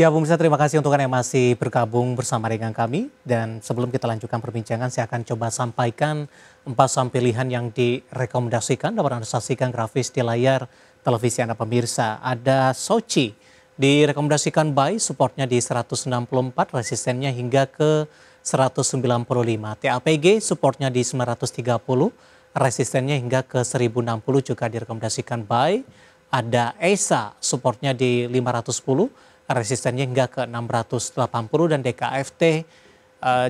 Ya, pemirsa terima kasih untuk Anda yang masih bergabung bersama dengan kami. Dan sebelum kita lanjutkan perbincangan, saya akan coba sampaikan 4 saham pilihan yang direkomendasikan dapat Anda saksikan grafis di layar televisi Anda pemirsa. Ada Soci, direkomendasikan buy, supportnya di 164, resistennya hingga ke 195. TAPG, supportnya di 930, resistennya hingga ke 1060 juga direkomendasikan buy. Ada ESA, supportnya di 510, resistennya hingga ke 680 dan DKFT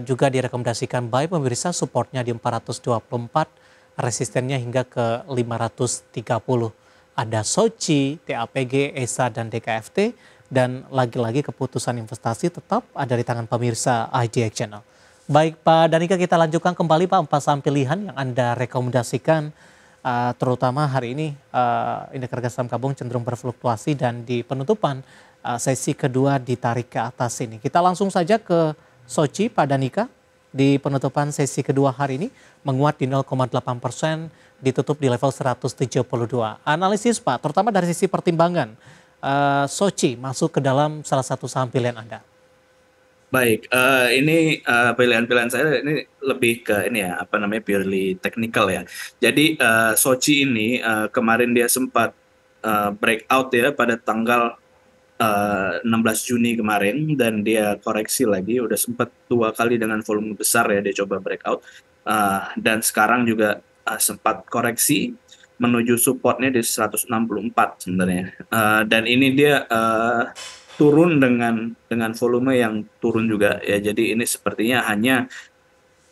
juga direkomendasikan buy pemirsa, supportnya di 424, resistennya hingga ke 530. Ada Soci, TAPG, ESA dan DKFT dan lagi-lagi keputusan investasi tetap ada di tangan pemirsa IDX Channel. Baik Pak Danika, kita lanjutkan kembali Pak 4 saham pilihan yang Anda rekomendasikan. Terutama hari ini indeks harga saham gabung cenderung berfluktuasi dan di penutupan sesi kedua ditarik ke atas ini. Kita langsung saja ke Soci, Pak Danika. Di penutupan sesi kedua hari ini menguat di 0,8%, ditutup di level 172. Analisis Pak, terutama dari sisi pertimbangan, Soci masuk ke dalam salah satu saham pilihan Anda. Baik, ini pilihan-pilihan saya ini lebih ke ini ya, apa namanya, purely technical ya. Jadi Soci ini kemarin dia sempat breakout ya pada tanggal 16 Juni kemarin dan dia koreksi lagi, udah sempat 2 kali dengan volume besar ya dia coba breakout. Dan sekarang juga sempat koreksi menuju supportnya di 164 sebenarnya. Dan ini dia turun dengan volume yang turun juga ya. Jadi ini sepertinya hanya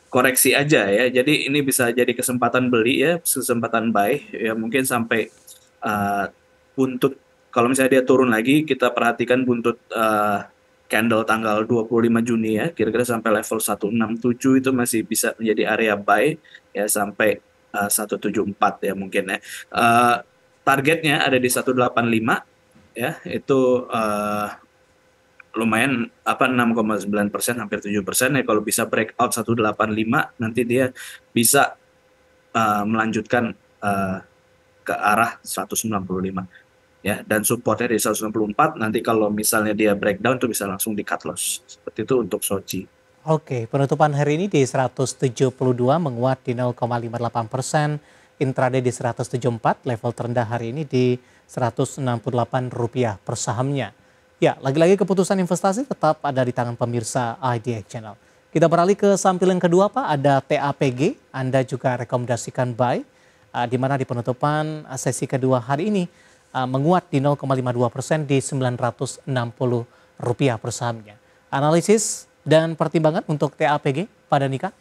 koreksi aja ya. Jadi ini bisa jadi kesempatan beli ya, kesempatan buy ya, mungkin sampai buntut. Kalau misalnya dia turun lagi, kita perhatikan buntut candle tanggal 25 Juni ya, kira-kira sampai level 167 itu masih bisa menjadi area buy ya, sampai 174 ya mungkin ya. Targetnya ada di 185 ya, itu lumayan, 6,9%, hampir 7% ya. Kalau bisa breakout 185 nanti dia bisa melanjutkan ke arah 195 ya, dan supportnya di 164. Nanti kalau misalnya dia breakdown itu bisa langsung di cut loss. Seperti itu untuk Soci. Oke, penutupan hari ini di 172 menguat di 0,58%, intraday di 174, level terendah hari ini di Rp168 per sahamnya. Ya, lagi-lagi keputusan investasi tetap ada di tangan pemirsa IDX Channel. Kita beralih ke saham pilihan kedua Pak, ada TAPG, Anda juga rekomendasikan buy, di mana di penutupan sesi kedua hari ini menguat di 0,52% di Rp960 per sahamnya. Analisis dan pertimbangan untuk TAPG, Pak Danika?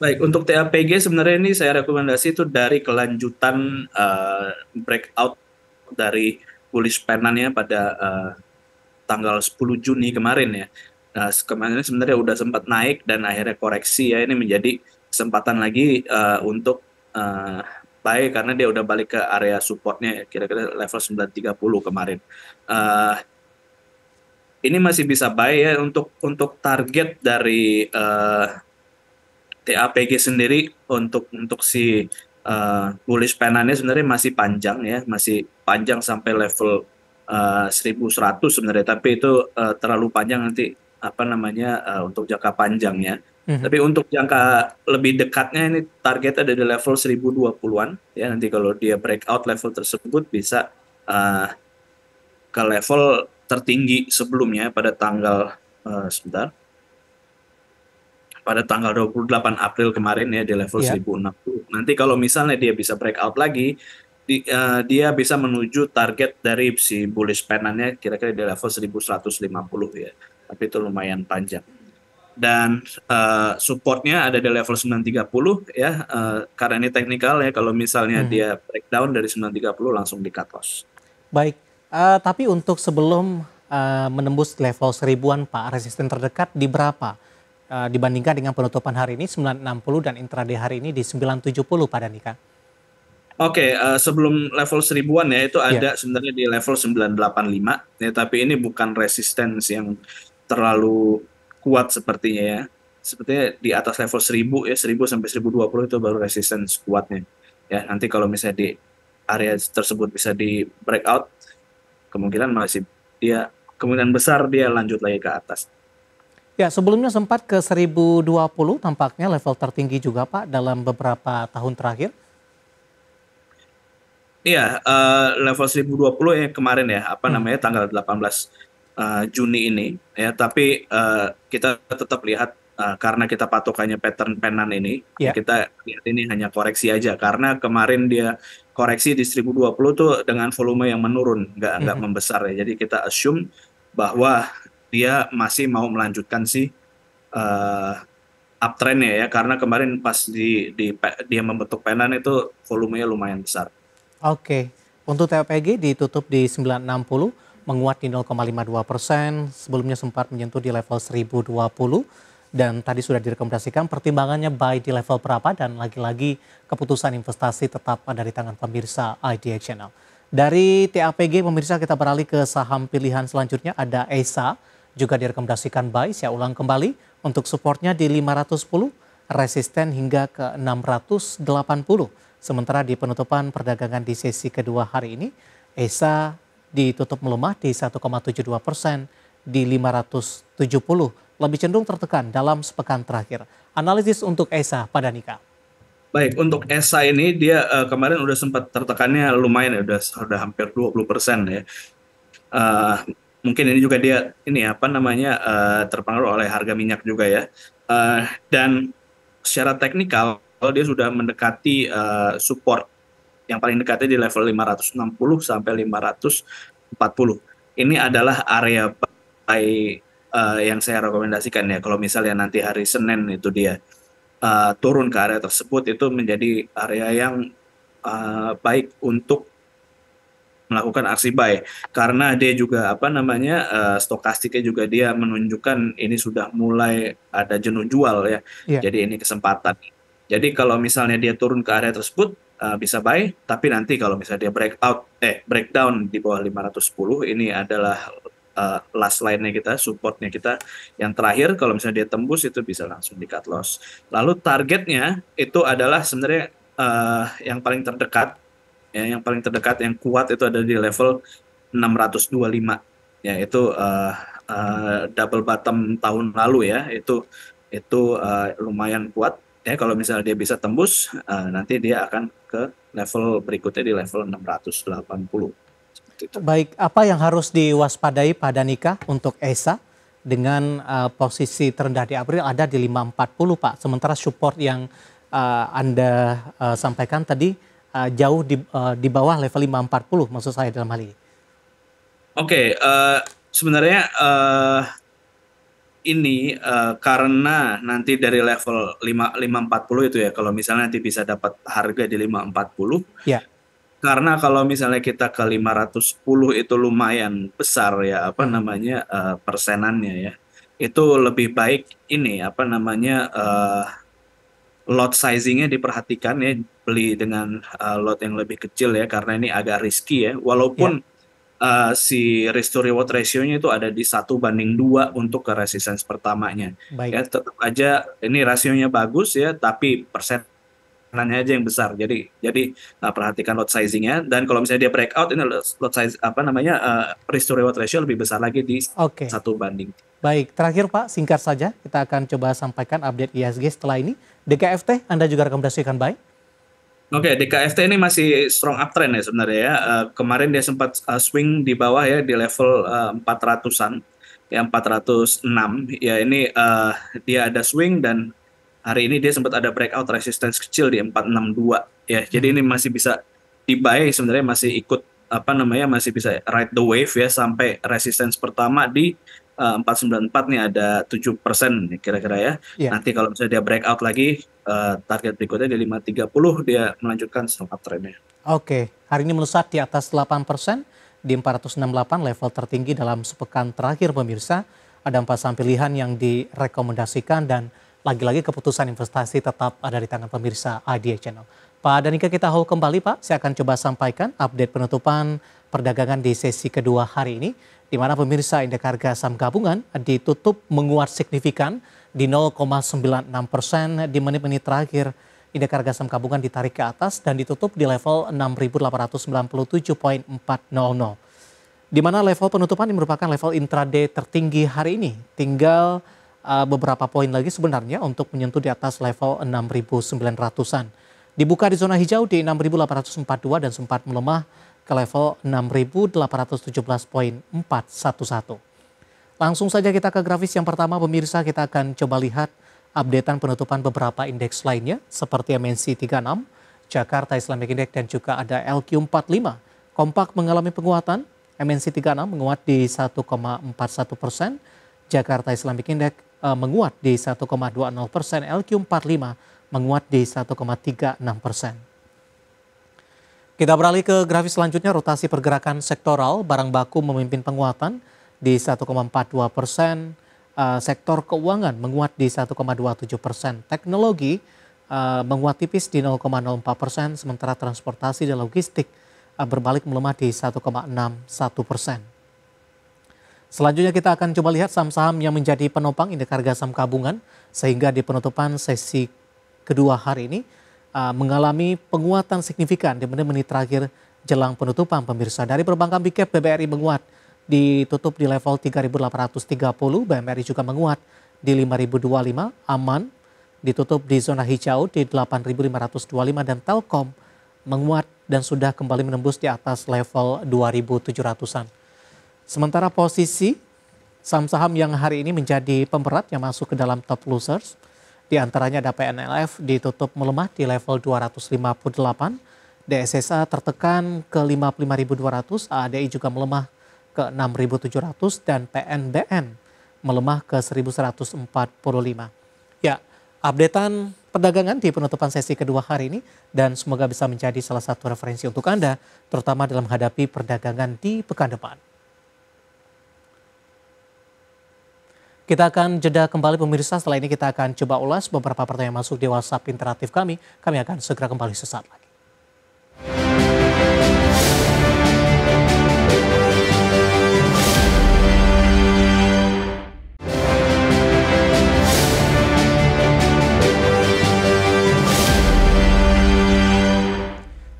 Baik, untuk TAPG sebenarnya ini saya rekomendasi itu dari kelanjutan breakout dari bullish pattern-nya pada tanggal 10 Juni kemarin ya. Nah, kemarin sebenarnya udah sempat naik dan akhirnya koreksi ya. Ini menjadi kesempatan lagi untuk buy, karena dia udah balik ke area supportnya ya, kira-kira level 930 kemarin. Ini masih bisa buy ya. Untuk target dari TAPG sendiri, untuk si bullish pattern-nya sebenarnya masih panjang ya, masih panjang sampai level 1100 sebenarnya, tapi itu terlalu panjang nanti, apa namanya, untuk jangka panjangnya. Tapi untuk jangka lebih dekatnya ini target ada di level 1020-an ya. Nanti kalau dia breakout level tersebut bisa ke level tertinggi sebelumnya pada tanggal pada tanggal 28 April kemarin ya, di level Iya. 1060. Nanti kalau misalnya dia bisa breakout lagi, dia bisa menuju target dari si bullish pattern-nya kira-kira di level 1150 ya. Tapi itu lumayan panjang. Dan supportnya ada di level 930 ya, karena ini teknikal ya. Kalau misalnya dia breakdown dari 930 langsung di cut loss. Baik, tapi untuk sebelum menembus level 1000-an Pak, resisten terdekat di berapa? Dibandingkan dengan penutupan hari ini 960 dan intraday hari ini di 970 Pak Danika. Oke, sebelum level 1000-an ya, itu Iya. ada sebenarnya di level 985 ya, tapi ini bukan resistance yang terlalu kuat sepertinya ya. Sepertinya di atas level 1000 ya, 1000 sampai 1020 itu baru resistance kuatnya. Ya, nanti kalau misalnya di area tersebut bisa di breakout, kemungkinan masih dia kemungkinan besar dia lanjut lagi ke atas. Ya, sebelumnya sempat ke 1020 tampaknya level tertinggi juga Pak dalam beberapa tahun terakhir. Iya, level 1020 ya kemarin ya, apa Hmm. namanya, tanggal 18 Juni ini ya, tapi kita tetap lihat karena kita patokannya pattern penan ini, ya Ya. kita lihat ini hanya koreksi aja karena kemarin dia koreksi di 1020 tuh dengan volume yang menurun, nggak Mhm. membesar ya. Jadi kita assume bahwa dia masih mau melanjutkan si eh, uptrend-nya ya, karena kemarin pas dia membentuk penan itu volumenya lumayan besar. Oke, untuk TPG ditutup di 960, menguat di 0,52%, sebelumnya sempat menyentuh di level 1020, dan tadi sudah direkomendasikan pertimbangannya buy di level berapa, dan lagi-lagi keputusan investasi tetap ada di tangan pemirsa IDX Channel. Dari TAPG pemirsa kita beralih ke saham pilihan selanjutnya, ada ESA, juga direkomendasikan buy, saya ulang kembali, untuk supportnya di 510, resisten hingga ke 680. Sementara di penutupan perdagangan di sesi kedua hari ini, ESA ditutup melemah di 1,72% di 570, lebih cenderung tertekan dalam sepekan terakhir. Analisis untuk ESA pada Nika. Baik, untuk ESA ini dia kemarin udah sempat tertekannya lumayan ya, udah hampir 20% ya. Eh, Mungkin ini juga dia ini apa namanya terpengaruh oleh harga minyak juga ya. Dan secara teknikal dia sudah mendekati support yang paling dekatnya di level 560 sampai 540. Ini adalah area buy yang saya rekomendasikan ya. Kalau misalnya nanti hari Senin itu dia turun ke area tersebut, itu menjadi area yang baik untuk melakukan aksi buy, karena dia juga apa namanya stokastiknya juga dia menunjukkan ini sudah mulai ada jenuh jual ya, Iya. jadi ini kesempatan. Jadi kalau misalnya dia turun ke area tersebut bisa buy, tapi nanti kalau misalnya dia breakdown di bawah 510, ini adalah last line-nya kita, supportnya kita yang terakhir. Kalau misalnya dia tembus itu bisa langsung di cut loss. Lalu targetnya itu adalah sebenarnya yang paling terdekat, ya, yang paling terdekat yang kuat itu ada di level 625. Ya, itu double bottom tahun lalu ya. Itu lumayan kuat. Ya, kalau misalnya dia bisa tembus, nanti dia akan ke level berikutnya di level 680. Seperti itu. Baik, apa yang harus diwaspadai pada Nika untuk ESA dengan posisi terendah di April ada di 540 Pak. Sementara support yang Anda sampaikan tadi jauh di bawah level 540 maksud saya dalam hal ini. Oke, sebenarnya ini karena nanti dari level 540 itu ya, kalau misalnya nanti bisa dapat harga di 540, Ya. karena kalau misalnya kita ke 510 itu lumayan besar ya, apa Mhm. namanya persenannya ya. Itu lebih baik ini apa namanya lot sizingnya diperhatikan ya, beli dengan lot yang lebih kecil ya, karena ini agak risky ya. Ya, Walaupun si risk to reward ratio-nya itu ada di 1:2 untuk ke resistance pertamanya. baik. Ya, tetap aja ini rasionya bagus ya, tapi persenannya aja yang besar. Jadi perhatikan lot sizing-nya, dan kalau misalnya dia breakout ini lot size apa namanya risk to reward ratio lebih besar lagi di Oke. 1:. Baik, terakhir Pak, singkat saja kita akan coba sampaikan update IHSG setelah ini. DKFT Anda juga rekomendasikan buy? Oke, DKFT ini masih strong uptrend ya sebenarnya ya. Kemarin dia sempat swing di bawah ya di level 400-an, ya 406. Ya ini dia ada swing, dan hari ini dia sempat ada breakout resistance kecil di 462. Ya, jadi Mhm. ini masih bisa di-buy sebenarnya, masih ikut apa namanya, masih bisa ride the wave ya sampai resistance pertama di 494 nih, ada 7% nih kira-kira ya. Ya. Nanti kalau misalnya dia breakout lagi, target berikutnya di 530, dia melanjutkan strong uptrend-nya. Oke, hari ini melesat di atas 8% di 468 level tertinggi dalam sepekan terakhir pemirsa. Ada 4 saham pilihan yang direkomendasikan dan lagi-lagi keputusan investasi tetap ada di tangan pemirsa IDX Channel. Pak Danika kita hold kembali Pak, saya akan coba sampaikan update penutupan perdagangan di sesi kedua hari ini, di mana pemirsa indeks harga saham gabungan ditutup menguat signifikan di 0,96% di menit-menit terakhir. Indeks harga saham gabungan ditarik ke atas dan ditutup di level 6.897,400. di mana level penutupan ini merupakan level intraday tertinggi hari ini. Tinggal beberapa poin lagi sebenarnya untuk menyentuh di atas level 6.900-an. Dibuka di zona hijau di 6.842 dan sempat melemah ke level 6.817.411. Langsung saja kita ke grafis yang pertama pemirsa, kita akan coba lihat updatean penutupan beberapa indeks lainnya seperti MNC 36, Jakarta Islamic Index dan juga ada LQ45. Kompak mengalami penguatan. MNC 36 menguat di 1,41%, Jakarta Islamic Index menguat di 1,20%, LQ45 menguat di 1,36%. Kita beralih ke grafis selanjutnya, rotasi pergerakan sektoral, barang baku memimpin penguatan di 1,42%, sektor keuangan menguat di 1,27%, teknologi menguat tipis di 0,04%, sementara transportasi dan logistik berbalik melemah di 1,61%. Selanjutnya kita akan coba lihat saham-saham yang menjadi penopang indeks harga saham gabungan sehingga di penutupan sesi kedua hari ini mengalami penguatan signifikan di menit-menit terakhir jelang penutupan pemirsa. Dari perbankan Big Cap, BBRI menguat ditutup di level 3.830, BMRI juga menguat di 5.025, Aman ditutup di zona hijau di 8.525 dan Telkom menguat dan sudah kembali menembus di atas level 2.700-an. Sementara posisi saham-saham yang hari ini menjadi pemberat yang masuk ke dalam top losers, di antaranya ada PNLF ditutup melemah di level 258, DSSA tertekan ke 55.200, ADI juga melemah ke 6.700 dan PNBN melemah ke 1.145. Ya, updatean perdagangan di penutupan sesi kedua hari ini dan semoga bisa menjadi salah satu referensi untuk Anda, terutama dalam menghadapi perdagangan di pekan depan. Kita akan jeda kembali pemirsa, setelah ini kita akan coba ulas beberapa pertanyaan masuk di WhatsApp interaktif kami. Kami akan segera kembali sesaat lagi.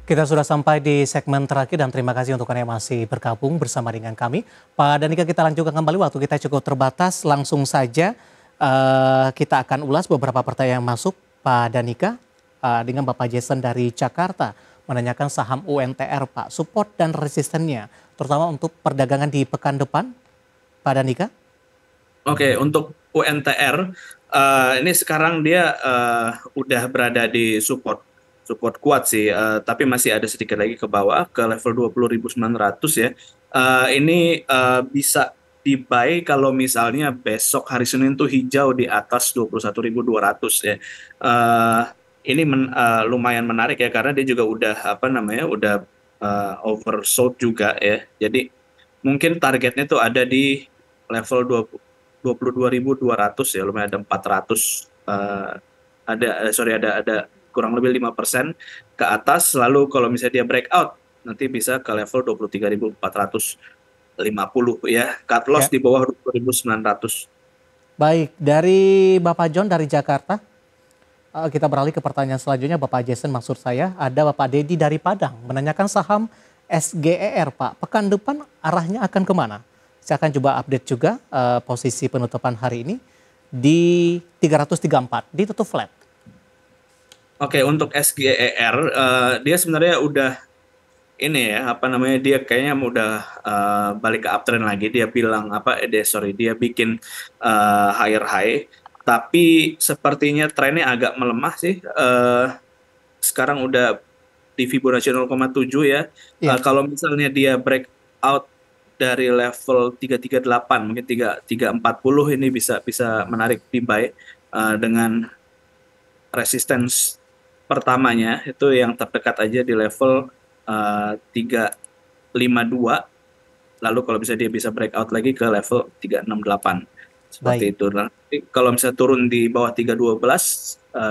Kita sudah sampai di segmen terakhir dan terima kasih untuk Anda yang masih bergabung bersama dengan kami. Pak Danika, kita lanjutkan kembali, waktu kita cukup terbatas. Langsung saja kita akan ulas beberapa pertanyaan yang masuk. Pak Danika, dengan Bapak Jason dari Jakarta menanyakan saham UNTR, Pak, support dan resistennya, terutama untuk perdagangan di pekan depan, Pak Danika. Oke, untuk UNTR ini sekarang dia udah berada di support kuat sih, tapi masih ada sedikit lagi ke bawah ke level 20.900 ya. Ini bisa di buy kalau misalnya besok hari Senin tuh hijau di atas 21.200 ya. Ini lumayan menarik ya karena dia juga udah udah oversold juga ya. Jadi mungkin targetnya tuh ada di level 22.200 ya, lumayan ada 400 ada kurang lebih 5% ke atas. Lalu kalau misalnya dia breakout nanti bisa ke level 23.450 ya, cut loss di bawah 20.900. Baik, dari Bapak John dari Jakarta, kita beralih ke pertanyaan selanjutnya. Bapak Jason maksud saya, ada Bapak Dedi dari Padang menanyakan saham SGER, Pak, pekan depan arahnya akan kemana? Saya akan coba update juga posisi penutupan hari ini di 334, ditutup flat. Oke, untuk SGER dia sebenarnya udah ini ya, dia kayaknya udah balik ke uptrend lagi. Dia bilang dia bikin higher high, tapi sepertinya trennya agak melemah sih. Sekarang udah di Fibonacci 0,7 ya. Kalau misalnya dia breakout dari level 338 mungkin 340 ini bisa menarik di buy dengan resistance pertamanya itu yang terdekat aja di level 352, lalu kalau bisa dia bisa breakout lagi ke level 368 seperti itu. Nanti kalau misalnya turun di bawah 312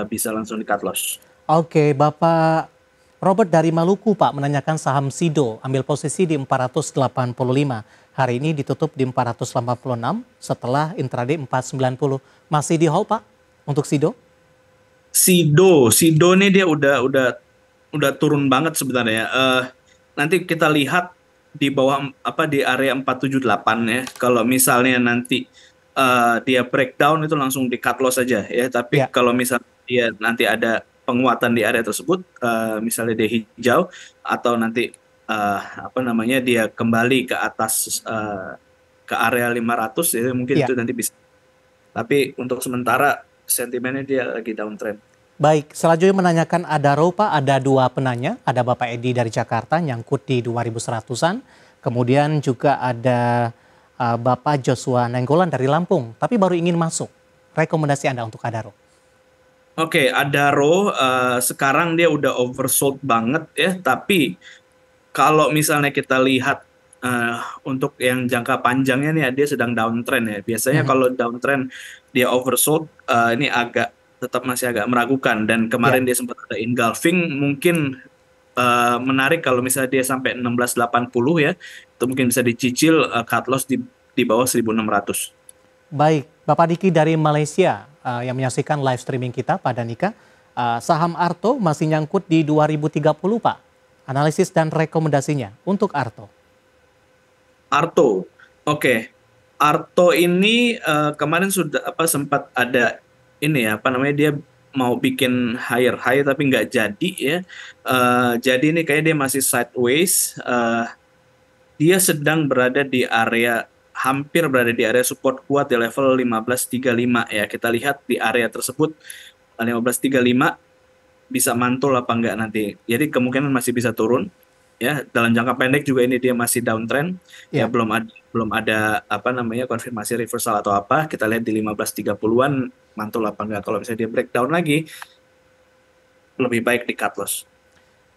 bisa langsung di cut loss. Oke, Bapak Robert dari Maluku, Pak, menanyakan saham Sido, ambil posisi di 485. Hari ini ditutup di 486 setelah intraday 490. Masih di hold, Pak, untuk Sido? Sido nih dia udah turun banget sebenarnya. Nanti kita lihat di bawah apa di area 478 ya. Kalau misalnya nanti dia breakdown itu langsung di cut loss saja ya. Tapi Ya, kalau misalnya dia nanti ada penguatan di area tersebut, misalnya dia hijau atau nanti apa namanya dia kembali ke atas ke area 500 ya mungkin ya. itu nanti bisa. Tapi untuk sementara sentimennya dia lagi downtrend. Baik, selanjutnya menanyakan ada Ropa, ada dua penanya. Ada Bapak Edi dari Jakarta, nyangkut di 2100-an. Kemudian juga ada Bapak Joshua Nenggolan dari Lampung, tapi baru ingin masuk. Rekomendasi Anda untuk Adaro? Oke, Adaro sekarang dia udah oversold banget ya, tapi kalau misalnya kita lihat untuk yang jangka panjangnya nih dia sedang downtrend ya. Biasanya Mhm. kalau downtrend dia oversold ini agak tetap masih agak meragukan dan Ya, kemarin dia sempat ada engulfing mungkin menarik kalau misalnya dia sampai 1680 ya. Itu mungkin bisa dicicil cut loss di bawah 1600. baik. Bapak Diki dari Malaysia yang menyaksikan live streaming kita, Pak Danika. Saham Arto masih nyangkut di 2030, Pak. Analisis dan rekomendasinya untuk Arto. Arto. Oke. Arto ini kemarin sudah apa sempat ada ini ya apa namanya dia mau bikin higher high tapi nggak jadi ya. Jadi ini kayak dia masih sideways. Dia sedang berada di area hampir berada di area support kuat di level 1535 ya. Kita lihat di area tersebut 1535 bisa mantul apa enggak nanti. Jadi kemungkinan masih bisa turun ya. Dalam jangka pendek juga ini dia masih downtrend ya, Ya. belum ada apa namanya konfirmasi reversal atau apa. Kita lihat di 1530-an mantul apa enggak. Kalau misalnya dia breakdown lagi lebih baik di cut loss.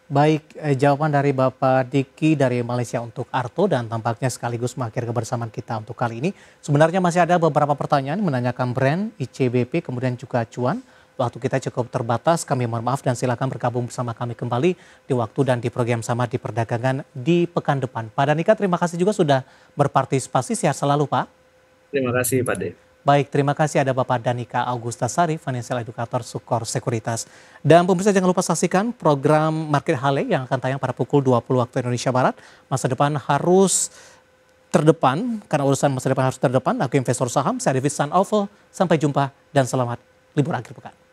Baik, jawaban dari Bapak Diki dari Malaysia untuk Arto dan tampaknya sekaligus mengakhiri kebersamaan kita untuk kali ini. Sebenarnya masih ada beberapa pertanyaan menanyakan brand, ICBP, kemudian juga cuan. Waktu kita cukup terbatas, kami mohon maaf dan silakan bergabung bersama kami kembali di waktu dan di program sama di perdagangan di pekan depan. Pak Danika, terima kasih juga sudah berpartisipasi. Sehat selalu, Pak. Terima kasih Pak De. Baik, terima kasih ada Bapak Danika Augustasari, Financial Educator Sukor Sekuritas. Dan pemirsa jangan lupa saksikan program Market Hale yang akan tayang pada pukul 20 waktu Indonesia Barat. Masa depan harus terdepan, karena urusan masa depan harus terdepan. Aku investor saham, saya David San Sampai jumpa dan selamat libur akhir pekan.